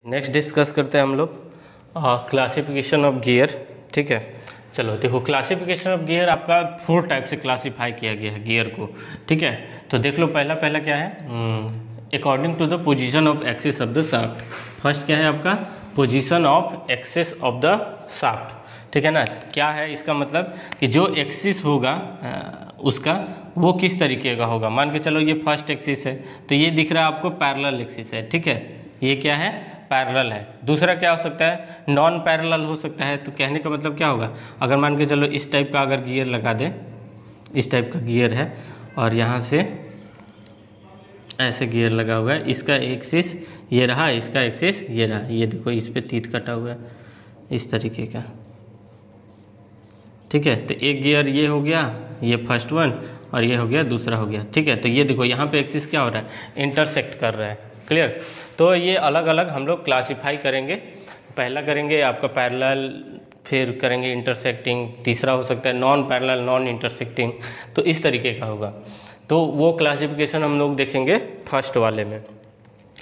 Next discuss करते हैं हम लोग क्लासिफिकेशन ऑफ गियर। ठीक है, चलो देखो क्लासिफिकेशन ऑफ गियर आपका 4 टाइप से क्लासीफाई किया गया है गियर को। ठीक है, तो देख लो पहला क्या है, according to the position of axis of the shaft. First क्या है आपका, position of axis of the shaft. ठीक है ना, क्या है इसका मतलब कि जो एक्सिस होगा उसका वो किस तरीके का होगा। मान के चलो ये फर्स्ट एक्सिस है तो ये दिख रहा है आपको पैरेलल एक्सिस है। ठीक है, ये क्या है, पैरेलल है। दूसरा क्या हो सकता है, नॉन पैरेलल हो सकता है। तो कहने का मतलब क्या होगा, अगर मान के चलो इस टाइप का अगर गियर लगा दें, इस टाइप का गियर है और यहाँ से ऐसे गियर लगा हुआ है, इसका एक्सिस ये रहा, इसका एक्सिस ये रहा, ये देखो इस पे तीत कटा हुआ है इस तरीके का। ठीक है, तो एक गियर ये हो गया, ये फर्स्ट वन, और ये हो गया दूसरा हो गया। ठीक है, तो ये देखो यहाँ पे एक्सिस क्या हो रहा है, इंटरसेक्ट कर रहा है। क्लियर, तो ये अलग अलग हम लोग क्लासीफाई करेंगे। पहला करेंगे आपका पैरेलल, फिर करेंगे इंटरसेक्टिंग, तीसरा हो सकता है नॉन पैरेलल नॉन इंटरसेक्टिंग। तो इस तरीके का होगा, तो वो क्लासिफिकेशन हम लोग देखेंगे फर्स्ट वाले में।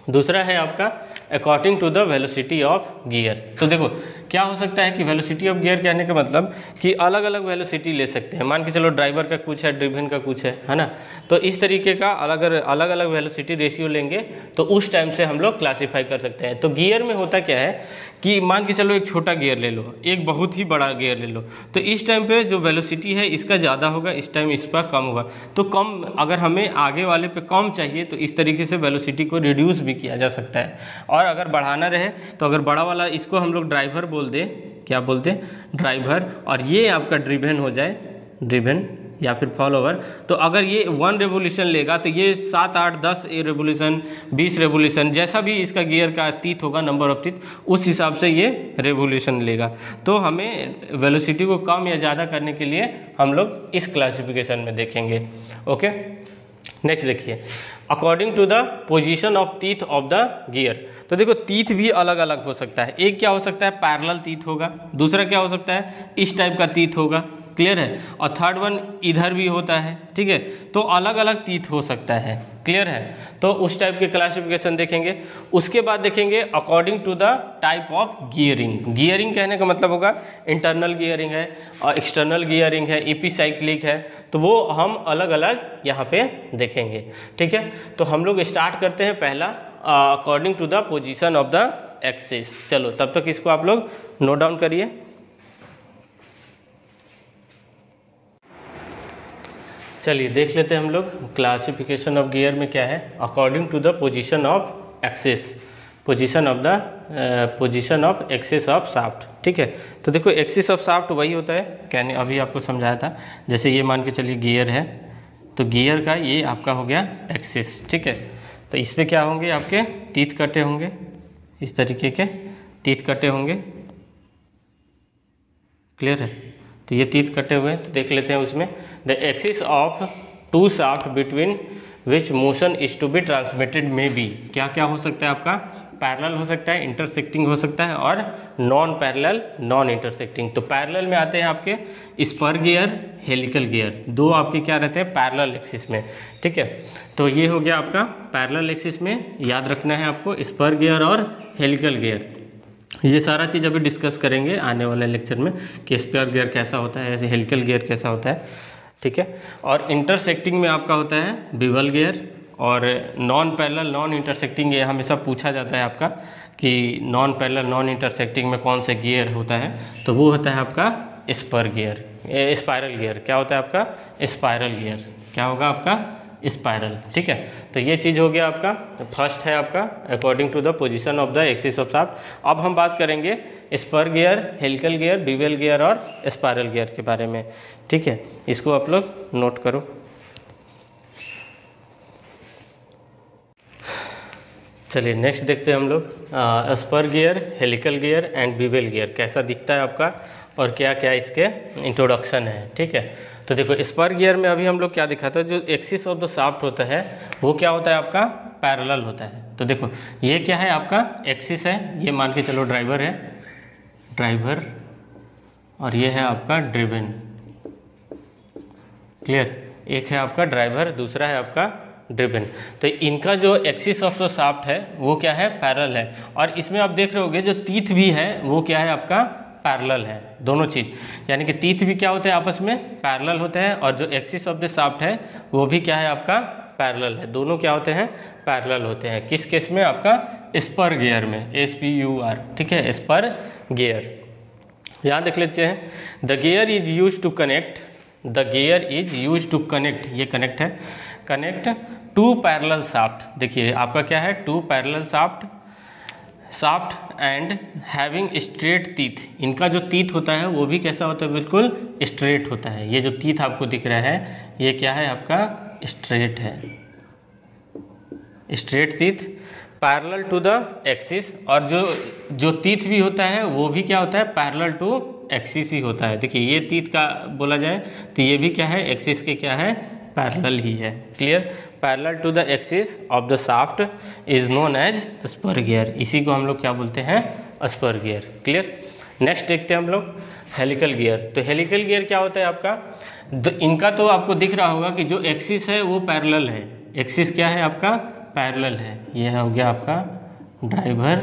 दूसरा है आपका according to the velocity of gear. तो देखो क्या हो सकता है कि वेलोसिटी ऑफ गियर कहने का मतलब कि अलग अलग वेलोसिटी ले सकते हैं। मान के चलो ड्राइवर का कुछ है, ड्रिवन का कुछ है ना, तो इस तरीके का अलग अलग वेलोसिटी रेशियो लेंगे तो उस टाइम से हम लोग क्लासीफाई कर सकते हैं। तो गियर में होता क्या है कि मान के चलो एक छोटा गियर ले लो, एक बहुत ही बड़ा गियर ले लो, तो इस टाइम पे जो वेलोसिटी है इसका ज़्यादा होगा, इस टाइम इस पर कम होगा। तो कम, अगर हमें आगे वाले पे कम चाहिए तो इस तरीके से वेलोसिटी को रिड्यूस भी किया जा सकता है। और अगर बढ़ाना रहे तो अगर बड़ा वाला, इसको हम लोग ड्राइवर बोल दे, क्या बोलते हैं, ड्राइवर, और ये आपका ड्रिवन हो जाए, ड्रिवन या फिर फॉलोवर। तो अगर ये 1 रेवोल्यूशन लेगा तो ये 7, 8, 10 रेवोल्यूशन, 20 रेवोल्यूशन, जैसा भी इसका गियर का तीत होगा, नंबर ऑफ तीत, उस हिसाब से ये रेवोल्यूशन लेगा। तो हमें वेलोसिटी को कम या ज़्यादा करने के लिए हम लोग इस क्लासिफिकेशन में देखेंगे। ओके, नेक्स्ट देखिए, according to the position of teeth of the gear. तो देखो टीथ भी अलग अलग हो सकता है। एक क्या हो सकता है, पैरेलल टीथ होगा, दूसरा क्या हो सकता है, इस टाइप का टीथ होगा। क्लियर है, और थर्ड वन इधर भी होता है। ठीक है, तो अलग अलग टीथ हो सकता है। क्लियर है, तो उस टाइप के क्लासिफिकेशन देखेंगे। उसके बाद देखेंगे according to the type of gearing. Gearing कहने का मतलब होगा इंटरनल गियरिंग है और एक्सटर्नल गियरिंग है, एपिसाइक्लिक है, तो वो हम अलग अलग यहाँ पे देखेंगे। ठीक है, तो हम लोग स्टार्ट करते हैं पहला according to the position of the axis. चलो तब तक इसको आप लोग नोट डाउन करिए। चलिए देख लेते हैं हम लोग क्लासिफिकेशन ऑफ गियर में क्या है, according to the position of axis, position of axis of shaft. ठीक है, तो देखो एक्सिस ऑफ शाफ्ट वही होता है, कहने अभी आपको समझाया था। जैसे ये मान के चलिए गियर है, तो गियर का ये आपका हो गया एक्सिस। ठीक है, तो इस पर क्या होंगे, आपके तीत कटे होंगे, इस तरीके के तीत कटे होंगे। क्लियर है, तो ये तीत कटे हुए हैं। तो देख लेते हैं उसमें, the axis of 2 shaft between which motion is to be transmitted में बी। क्या क्या हो सकता है आपका, पैरेलल हो सकता है, इंटरसेक्टिंग हो सकता है, और नॉन पैरेलल नॉन इंटरसेक्टिंग। तो पैरेलल में आते हैं आपके स्पर गियर, हेलिकल गियर, दो आपके क्या रहते हैं, पैरेलल एक्सिस में। ठीक है, तो ये हो गया आपका पैरेलल एक्सिस में, याद रखना है आपको स्पर गियर और हेलिकल गियर। ये सारा चीज़ अभी डिस्कस करेंगे आने वाले लेक्चर में कि स्पर गियर कैसा होता है, ऐसे हेलिकल गियर कैसा होता है। ठीक है, और इंटरसेक्टिंग में आपका होता है बिवल गियर, और नॉन पैरेलल नॉन इंटरसेक्टिंग, ये हमेशा पूछा जाता है आपका कि नॉन पैरेलल नॉन इंटरसेक्टिंग में कौन से गियर होता है, तो वो होता है आपका स्पर गियर, स्पाइरल गियर। क्या होता है आपका, स्पाइरल गियर, क्या होगा आपका, स्पाइरल। ठीक है, तो ये चीज़ हो गया आपका, फर्स्ट है आपका according to the position of the axis of shaft. अब हम बात करेंगे spur gear, helical gear, bevel gear और स्पाइरल गियर के बारे में। ठीक है, इसको आप लोग नोट करो। चलिए नेक्स्ट देखते हैं हम लोग spur gear, helical gear and bevel gear कैसा दिखता है आपका, और क्या क्या इसके इंट्रोडक्शन है। ठीक है, तो देखो स्पर गियर में अभी हम लोग क्या दिखा था, जो एक्सिस ऑफ द शाफ्ट होता है वो क्या होता है आपका, पैरेलल होता है। तो देखो ये क्या है आपका, एक्सिस है, ये मान के चलो ड्राइवर है, ड्राइवर, और ये है आपका ड्रिवन। क्लियर, एक है आपका ड्राइवर, दूसरा है आपका ड्रिवन। तो इनका जो एक्सिस ऑफ द शाफ्ट है वो क्या है, पैरेलल है। और इसमें आप देख रहे होगे जो टीथ भी है वो क्या है आपका, पैरेलल है। दोनों चीज़ यानी कि टीथ भी क्या होते हैं, आपस में पैरेलल होते हैं, और जो एक्सिस ऑफ द शाफ्ट है वो भी क्या है आपका, पैरेलल है। दोनों क्या होते हैं, पैरेलल होते हैं। किस केस में, आपका स्पर गियर में, SPUR, ठीक है, स्पर गियर। यहाँ देख लेते हैं, the gear is use to connect, the gear is use to connect, ये कनेक्ट है, कनेक्ट टू पैरेलल शाफ्ट। देखिए आपका क्या है, two parallel shaft and having straight teeth. इनका जो टीथ होता है वो भी कैसा होता है, बिल्कुल स्ट्रेट होता है। ये जो टीथ आपको दिख रहा है ये क्या है आपका, स्ट्रेट है, straight teeth parallel to the axis. और जो टीथ भी होता है वो भी क्या होता है, पैरेलल टू एक्सिस ही होता है। देखिए ये टीथ का बोला जाए तो ये भी क्या है, एक्सिस के क्या है, पैरेलल ही है। Clear, parallel to the axis of the shaft is known as spur gear. इसी को हम लोग क्या बोलते हैं, स्पर गियर। क्लियर। नेक्स्ट देखते हैं हम लोग हेलिकल गियर। तो हेलिकल गियर क्या होता है आपका, इनका तो आपको दिख रहा होगा कि जो एक्सिस है वो पैरेलल है। एक्सिस क्या है आपका, पैरेलल है। ये हो गया आपका ड्राइवर,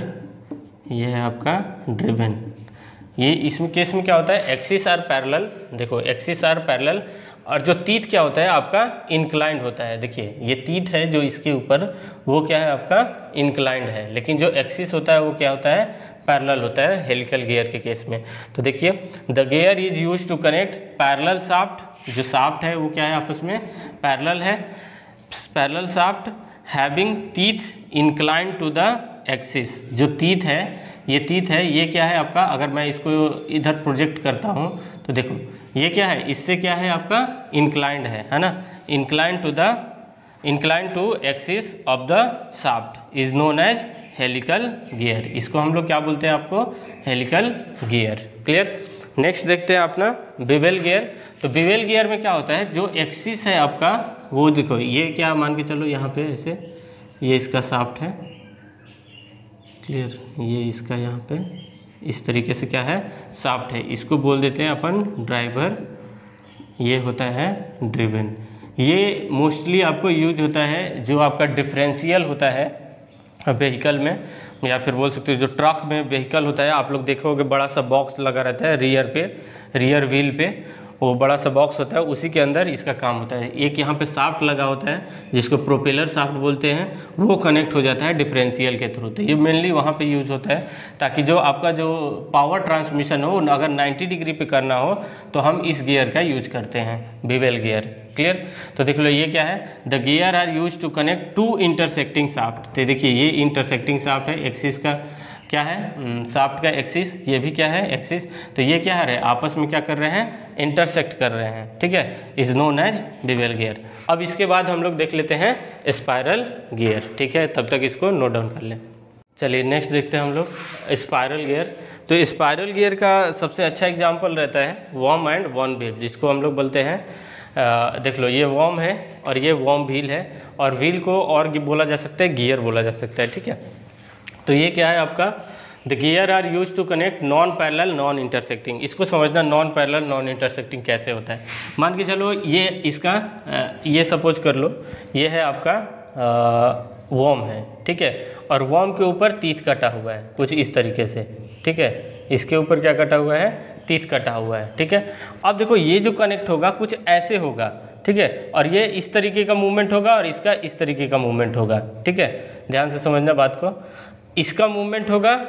ये है आपका ड्रिवन। ये इसमें केस में क्या होता है, एक्सिस आर पैरेलल। देखो एक्सिस आर पैरेलल, और जो टीथ क्या होता है आपका, इंक्लाइंड होता है। देखिए ये टीथ है जो इसके ऊपर, वो क्या है आपका, इंक्लाइंड है। लेकिन जो एक्सिस होता है वो क्या होता है, पैरेलल होता है हेलिकल गियर के केस में। तो देखिए the gear is use to connect parallel shaft, जो शाफ्ट है वो क्या है, आपस में पैरेलल है। Parallel shaft having teeth inclined to the axis. जो टीथ है, ये टीथ है, ये क्या है आपका, अगर मैं इसको इधर प्रोजेक्ट करता हूँ तो देखो ये क्या है, इससे क्या है आपका, इंक्लाइंड है ना, inclined to axis of the shaft is known as helical gear. इसको हम लोग क्या बोलते हैं आपको, हेलिकल गियर। क्लियर। नेक्स्ट देखते हैं अपना बिवेल गियर। तो बिवेल गियर में क्या होता है, जो एक्सिस है आपका वो देखो, ये क्या मान के चलो यहाँ पे ऐसे, ये इसका शाफ्ट है। क्लियर, ये इसका यहाँ पे इस तरीके से क्या है, शाफ्ट है। इसको बोल देते हैं अपन ड्राइवर, ये होता है ड्रिवन। ये मोस्टली आपको यूज होता है जो आपका डिफरेंशियल होता है व्हीकल में, या फिर बोल सकते हो जो ट्रक में व्हीकल होता है। आप लोग देखोगे बड़ा सा बॉक्स लगा रहता है रियर पे, रियर व्हील पे, वो बड़ा सा बॉक्स होता है, उसी के अंदर इसका काम होता है। एक यहाँ पे शाफ्ट लगा होता है जिसको प्रोपेलर शाफ्ट बोलते हैं, वो कनेक्ट हो जाता है डिफरेंशियल के थ्रू। तो ये मेनली वहाँ पे यूज होता है ताकि जो आपका जो पावर ट्रांसमिशन हो, अगर 90 डिग्री पे करना हो तो हम इस गियर का यूज करते हैं, बिवेल गियर। क्लियर। तो देख लो ये क्या है, the gear are use to connect to intersecting shaft. तो देखिए ये इंटरसेक्टिंग शाफ्ट है, एक्सिस का क्या है, शाफ्ट का एक्सिस, ये भी क्या है, एक्सिस। तो ये क्या है, आपस में क्या कर रहे हैं, इंटरसेक्ट कर रहे हैं। ठीक है, is known as bevel gear. अब इसके बाद हम लोग देख लेते हैं स्पाइरल गियर। ठीक है, तब तक इसको नोट डाउन कर लें। चलिए नेक्स्ट देखते हैं हम लोग स्पाइरल गियर। तो स्पाइरल गियर का सबसे अच्छा एग्जाम्पल रहता है वॉर्म एंड वॉन व्हील, जिसको हम लोग बोलते हैं, देख लो ये वॉर्म है और ये वॉर्म व्हील है, और व्हील को और बोला जा सकता है गियर बोला जा सकता है। ठीक है, तो ये क्या है आपका, the gear are use to connect non parallel non intersecting. इसको समझना, नॉन पैरेलल नॉन इंटरसेक्टिंग कैसे होता है। मान के चलो ये इसका ये सपोज कर लो, ये है आपका वॉर्म है। ठीक है, और वॉर्म के ऊपर टीथ कटा हुआ है कुछ इस तरीके से। ठीक है, इसके ऊपर क्या कटा हुआ है, टीथ कटा हुआ है। ठीक है, अब देखो ये जो कनेक्ट होगा कुछ ऐसे होगा। ठीक है, और ये इस तरीके का मूवमेंट होगा और इसका इस तरीके का मूवमेंट होगा। ठीक है, ध्यान से समझना बात को, इसका मूवमेंट होगा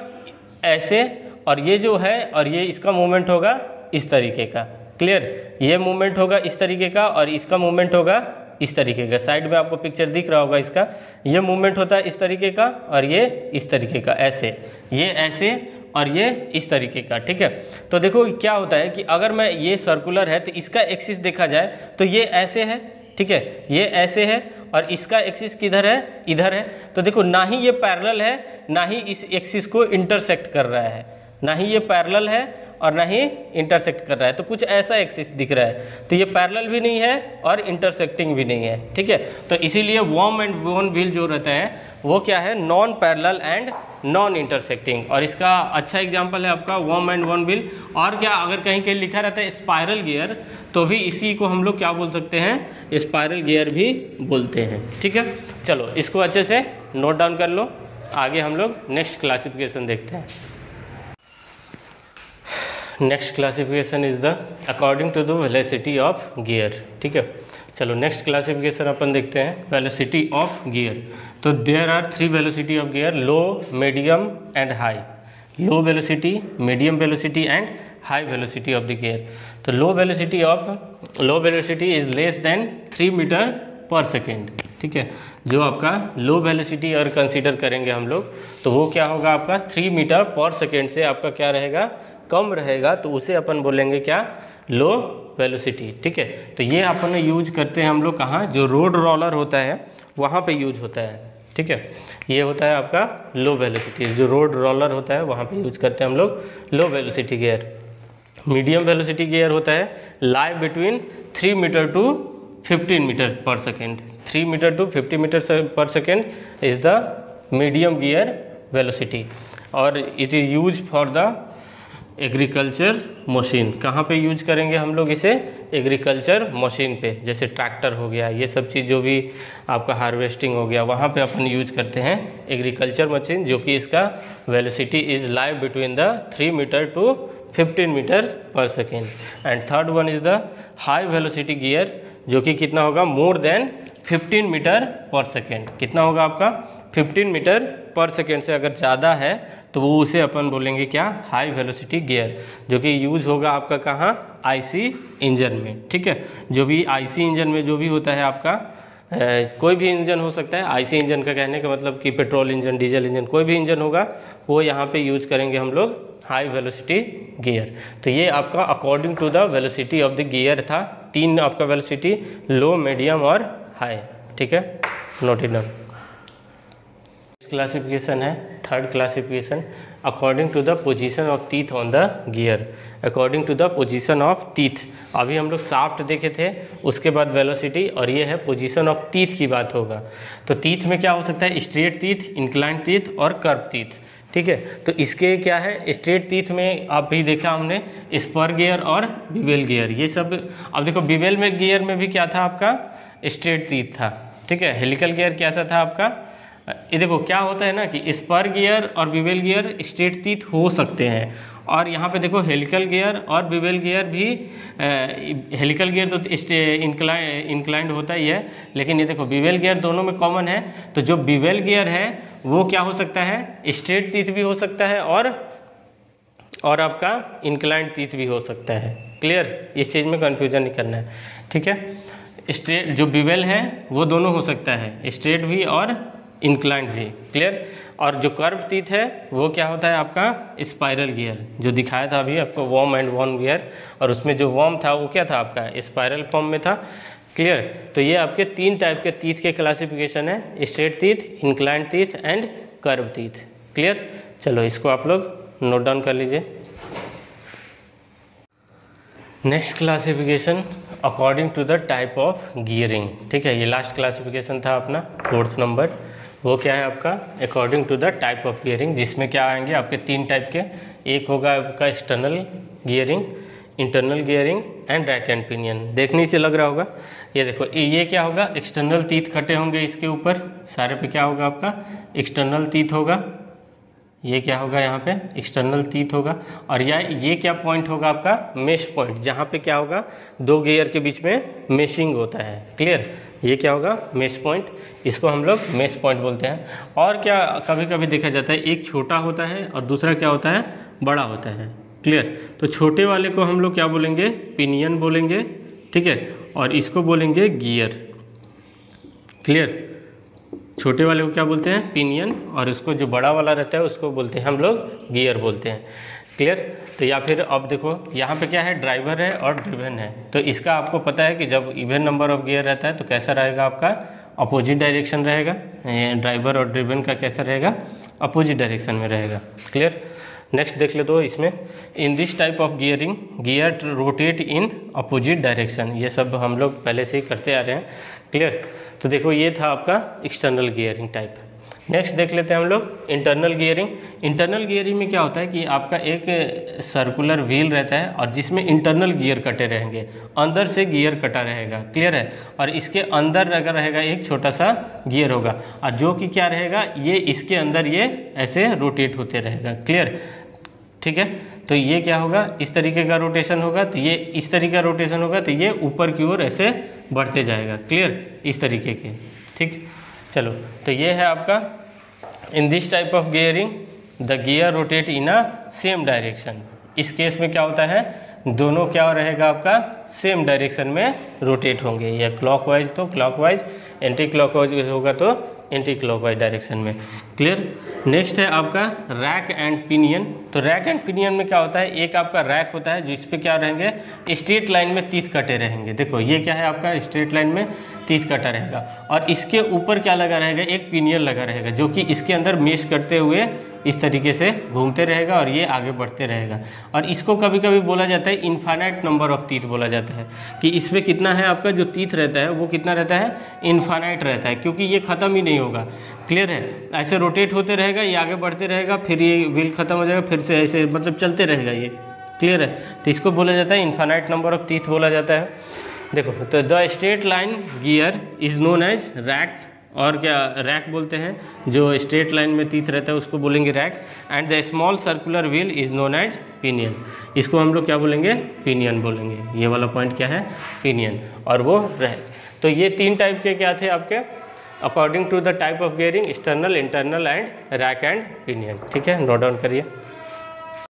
ऐसे, और ये जो है और ये इसका मूवमेंट होगा इस तरीके का। क्लियर, ये मूवमेंट होगा इस तरीके का और इसका मूवमेंट होगा इस तरीके का। साइड में आपको पिक्चर दिख रहा होगा इसका, ये मूवमेंट होता है इस तरीके का और ये इस तरीके का, ऐसे, ये ऐसे और ये इस तरीके का। ठीक है, तो देखो क्या होता है कि अगर मैं, ये सर्कुलर है तो इसका एक्सिस देखा जाए तो ये ऐसे है। ठीक है, ये ऐसे है और इसका एक्सिस किधर है, इधर है। तो देखो ना ही ये पैरेलल है ना ही इस एक्सिस को इंटरसेक्ट कर रहा है। ना ही ये पैरेलल है और ना ही इंटरसेक्ट कर रहा है, तो कुछ ऐसा एक्सिस दिख रहा है, तो ये पैरेलल भी नहीं है और इंटरसेक्टिंग भी नहीं है, ठीक है। तो इसीलिए वर्म एंड बोन व्हील जो रहता है वो क्या है, non parallel and non intersecting. और इसका अच्छा एग्जांपल है आपका वर्म एंड बोन व्हील। और क्या, अगर कहीं कहीं लिखा रहता है स्पाइरल गियर, तो भी इसी को हम लोग क्या बोल सकते हैं, स्पाइरल गियर भी बोलते हैं, ठीक है। चलो इसको अच्छे से नोट डाउन कर लो, आगे हम लोग नेक्स्ट क्लासिफिकेशन देखते हैं। Next classification is the according to the velocity of gear, ठीक है। चलो नेक्स्ट क्लासिफिकेशन अपन देखते हैं, वेलोसिटी ऑफ गियर। तो there are 3 velocity of gear, low, medium and high. Low velocity, medium velocity and high velocity of the gear. तो low velocity is less than 3 metre पर second, ठीक है। जो आपका लो वेलोसिटी अगर consider करेंगे हम लोग, तो वो क्या होगा आपका 3 मीटर पर सेकेंड से आपका क्या रहेगा, कम रहेगा, तो उसे अपन बोलेंगे क्या, लो वेलोसिटी, ठीक है। तो ये अपन यूज करते हैं हम लोग कहाँ, जो रोड रोलर होता है वहाँ पे यूज होता है, ठीक है। ये होता है आपका लो वेलोसिटी, जो रोड रोलर होता है वहाँ पे यूज करते हैं हम लोग low velocity gear. Medium velocity gear होता है lie between 3 metre to 15 metre पर सेकेंड। 3 मीटर टू 50 मीटर पर second is the medium gear velocity, और it is use for the agriculture machine. कहाँ पे यूज करेंगे हम लोग इसे, एग्रीकल्चर मशीन पे, जैसे ट्रैक्टर हो गया, ये सब चीज़ जो भी आपका हार्वेस्टिंग हो गया, वहाँ पे अपन यूज करते हैं एग्रीकल्चर मशीन, जो कि इसका velocity is lie between the 3 metre to 15 metre पर second. And third one is the high velocity gear, जो कि कितना होगा, मोर देन 15 मीटर पर सेकेंड। कितना होगा आपका, 15 मीटर पर सेकेंड से अगर ज़्यादा है तो वो उसे अपन बोलेंगे क्या, हाई वेलोसिटी गियर, जो कि यूज होगा आपका कहाँ, आईसी इंजन में, ठीक है। जो भी आईसी इंजन में जो भी होता है आपका, कोई भी इंजन हो सकता है। आईसी इंजन का कहने का मतलब कि पेट्रोल इंजन, डीजल इंजन, कोई भी इंजन होगा वो यहाँ पे यूज करेंगे हम लोग हाई वेलोसिटी गियर। तो ये आपका according to the velocity of the gear था, 3 आपका वेलोसिटी, लो, मीडियम और हाई, ठीक है, नोट इट डाउन। क्लासिफिकेशन है third classification, according to the position of teeth on the gear. According to the position of teeth, अभी हम लोग shaft देखे थे, उसके बाद वेलोसिटी, और ये है पोजीशन ऑफ टीथ की बात होगा। तो टीथ में क्या हो सकता है, स्ट्रेट टीथ, इंक्लाइंड टीथ और कर्व टीथ, ठीक है। तो इसके क्या है, स्ट्रेट टीथ में आप भी देखा हमने स्पर गियर और बिवेल गियर, ये सब। अब देखो बिवेल में गियर में भी क्या था आपका, स्ट्रेट टीथ था, ठीक है। हेलिकल गियर कैसा था आपका, ये देखो क्या होता है ना कि स्पर गियर और बिवेल गियर स्ट्रेट टीथ हो सकते हैं, और यहाँ पे देखो हेलिकल गियर और बिवेल गियर भी, हेलिकल गियर तो इंक्लाइंड होता ही है, लेकिन ये देखो बिवेल गियर दोनों में कॉमन है। तो जो बिवेल गियर है वो क्या हो सकता है, स्ट्रेट टीथ भी हो सकता है और आपका इंक्लाइंड टीथ भी हो सकता है। क्लियर, इस चीज़ में कन्फ्यूजन नहीं करना है, ठीक है। स्ट्रेट जो बिवेल है वो दोनों हो सकता है, स्ट्रेट भी और इंक्लाइंड भी, क्लियर। और जो कर्व टीथ है वो क्या होता है आपका, स्पाइरल गियर, जो दिखाया था अभी आपको वर्म एंड बोन गियर, और उसमें जो वर्म था वो क्या था आपका, स्पाइरल फॉर्म में था, क्लियर। तो ये आपके 3 टाइप के टीथ के क्लासिफिकेशन है, straight teeth, inclined teeth and curve teeth, clear. चलो इसको आप लोग नोट डाउन कर लीजिए। Next classification according to the type of gearing, ठीक है। ये लास्ट क्लासिफिकेशन था अपना 4th नंबर, वो क्या है आपका, according to the type of gearing, जिसमें क्या आएंगे आपके 3 टाइप के। एक होगा आपका external gearing, internal gearing and rack and pinion. देखने से लग रहा होगा, ये देखो ये क्या होगा, एक्सटर्नल टीथ कटे होंगे इसके ऊपर, सारे पे क्या होगा आपका एक्सटर्नल टीथ होगा, ये क्या होगा यहाँ पे एक्सटर्नल टीथ होगा, और ये क्या पॉइंट होगा आपका, मेश पॉइंट, जहाँ पे क्या होगा 2 गियर के बीच में मेशिंग होता है, क्लियर। ये क्या होगा, मेश पॉइंट, इसको हम लोग मेश पॉइंट बोलते हैं। और क्या कभी कभी देखा जाता है, एक छोटा होता है और दूसरा क्या होता है, बड़ा होता है, क्लियर। तो छोटे वाले को हम लोग क्या बोलेंगे, पिनियन बोलेंगे, ठीक है, और इसको बोलेंगे गियर, क्लियर। छोटे वाले को क्या बोलते हैं, पिनियन, और उसको जो बड़ा वाला रहता है उसको बोलते हैं हम लोग गियर बोलते हैं, क्लियर। तो या फिर अब देखो यहाँ पे क्या है, ड्राइवर है और ड्रिवन है। तो इसका आपको पता है कि जब इवन नंबर ऑफ गियर रहता है तो कैसा रहेगा आपका, अपोजिट डायरेक्शन रहेगा। ड्राइवर और ड्रिवन का कैसा रहेगा, अपोजिट डायरेक्शन में रहेगा, क्लियर। नेक्स्ट देख ले तो इसमें in this type of gearing gear rotate in opposite direction, ये सब हम लोग पहले से ही करते आ रहे हैं। क्लियर। तो देखो ये था आपका एक्सटर्नल गियरिंग टाइप। नेक्स्ट देख लेते हैं हम लोग इंटरनल गियरिंग। इंटरनल गियरिंग में क्या होता है कि आपका एक सर्कुलर व्हील रहता है और जिसमें इंटरनल गियर कटे रहेंगे, अंदर से गियर कटा रहेगा। क्लियर है। और इसके अंदर अगर रहेगा एक छोटा सा गियर होगा और जो कि क्या रहेगा, ये इसके अंदर ये ऐसे रोटेट होते रहेगा। क्लियर। ठीक है। तो ये क्या होगा, इस तरीके का रोटेशन होगा, तो ये इस तरीके का रोटेशन होगा, तो ये ऊपर की ओर ऐसे बढ़ते जाएगा। क्लियर। इस तरीके के। ठीक। चलो, तो ये है आपका in this type of gearing the gear rotate in a same direction. इस केस में क्या होता है, दोनों क्या रहेगा आपका सेम डायरेक्शन में रोटेट होंगे, या क्लॉकवाइज तो क्लॉकवाइज, एंटी क्लॉकवाइज होगा तो एंटी क्लॉकवाइज डायरेक्शन में। क्लियर। नेक्स्ट है आपका रैक एंड पिनियन। तो रैक एंड पिनियन में क्या होता है, एक आपका रैक होता है जिस पे क्या रहेंगे, स्ट्रेट लाइन में तीत कटे रहेंगे। देखो ये क्या है आपका स्ट्रेट लाइन में तीत कटा रहेगा और इसके ऊपर क्या लगा रहेगा, एक पिनियन लगा रहेगा जो कि इसके अंदर मेश करते हुए इस तरीके से घूमते रहेगा और ये आगे बढ़ते रहेगा। और इसको कभी कभी बोला जाता है इनफाइनाइट नंबर ऑफ तीत बोला जाता है, कि इसमें कितना है आपका जो तीत रहता है वो कितना रहता है, इनफाइनाइट रहता है, क्योंकि ये ख़त्म ही नहीं होगा। क्लियर है। ऐसे रोटेट होते रहेगा, ये आगे बढ़ते रहेगा, फिर ये व्हील खत्म हो जाएगा, फिर से ऐसे मतलब चलते रहेगा ये। क्लियर है। तो इसको बोला जाता है इनफाइनाइट नंबर ऑफ टीथ बोला जाता है। देखो, तो the straight line gear is known as rack, और क्या रैक बोलते हैं, जो स्ट्रेट लाइन में तीथ रहता है उसको बोलेंगे rack. And the small circular wheel is known as pinion, इसको हम लोग क्या बोलेंगे, पिनियन बोलेंगे। ये वाला पॉइंट क्या है, पिनियन, और वो रैक। तो ये तीन टाइप के क्या थे आपके, according to the type of gearing, external, internal and rack and pinion. ठीक है, नोट डाउन करिए।